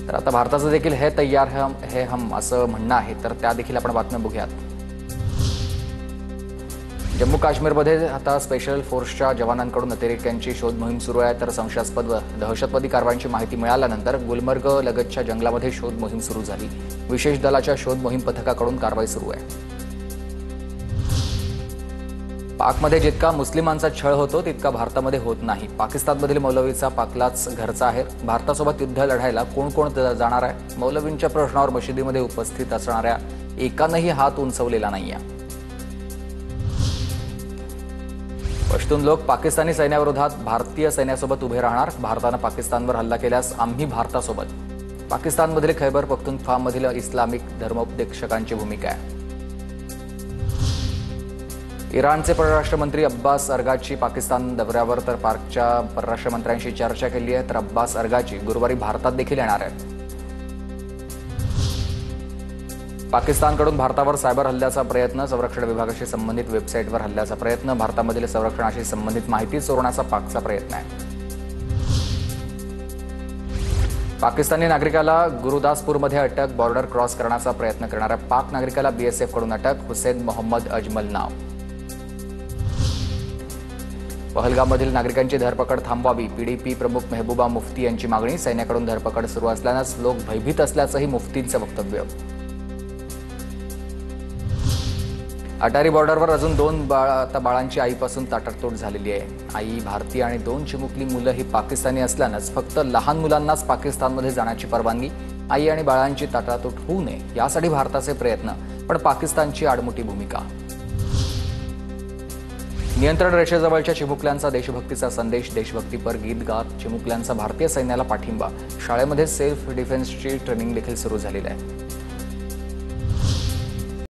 तर आता भारताचं देखील हे तैयार है हम असं म्हणणं आहे, तर त्या देखील आपण बातम्या बघूयात. जम्मू काश्मीरमध्ये आता स्पेशल फोर्सच्या जवानांकडून अतिरेक्यांची शोध मोहीम सुरू आहे. तर संशयास्पद दहशतवादी कारवायांची माहिती मिळाल्यानंतर गुलमर्ग लगतच्या जंगलामध्ये शोध मोहीम सुरू झाली. विशेष दलाच्या शोध मोहीम पथकाकडून कारवाई सुरू आहे. पाकमध्ये जितका मुस्लिमांचा छळ होतो तितका भारतामध्ये होत नाही. पाकिस्तानमधील मौलवीचा पाकलाच घरचा आहे. भारतासोबत युद्ध लढायला कोण कोण जाणार आहे? मौलवींच्या प्रश्नावर मशिदीमध्ये उपस्थित असणाऱ्या एकानंही हात उंचवलेला नाहीये. पश्तून लोक पाकिस्तानी सैन्याविरोधात भारतीय सैन्यासोबत उभे राहणार. भारतानं पाकिस्तानवर हल्ला केल्यास आम्ही भारतासोबत. पाकिस्तानमधील खैबर पख्तूनख्वामधील इस्लामिक धर्मोपदेशकांची भूमिका आहे. इराणचे परराष्ट्र मंत्री अब्बास अरगाची पाकिस्तान दौऱ्यावर. तर पाकच्या परराष्ट्र मंत्र्यांशी चर्चा केली आहे. तर अब्बास अरगाची गुरुवारी भारतात देखील येणार आहे. पाकिस्तानकडून भारतावर सायबर हल्ल्याचा प्रयत्न. संरक्षण विभागाशी संबंधित वेबसाईटवर हल्ल्याचा प्रयत्न. भारतामधील संरक्षणाशी संबंधित माहिती चोरण्याचा पाकचा प्रयत्न आहे. पाकिस्तानी नागरिकाला गुरुदासपूरमध्ये अटक. बॉर्डर क्रॉस करण्याचा प्रयत्न करणाऱ्या पाक नागरिकाला बीएसएफकडून अटक. हुसेन मोहम्मद अजमल नाव. पहलगाममधील नागरिकांची धरपकड थांबवावी. पीडीपी प्रमुख मेहबूबा मुफ्ती यांची मागणी. सैन्याकडून धरपकड सुरू असल्यानंच लोक भयभीत असल्याचंही मुफ्तींचं वक्तव्य. अटारी बॉर्डरवर अजून 2 बाळांची आईपासून ताटातूट झालेली आहे. आई भारतीय आणि 2 चिमुकली मुलं ही पाकिस्तानी असल्यानंच फक्त लहान मुलांनाच पाकिस्तानमध्ये जाण्याची परवानगी. आई आणि बाळांची ताटातूट होऊ नये यासाठी भारताचे प्रयत्न, पण पाकिस्तानची आडमुठी भूमिका. नियंत्रण रेषेजवळच्या चिमुकल्यांचा देशभक्तीचा संदेश. देशभक्तीपर गीत गात चिमुकल्यांचा भारतीय सैन्याला पाठिंबा. शाळेमध्ये सेल्फ डिफेन्सची ट्रेनिंग देखील सुरू झालेली आहे.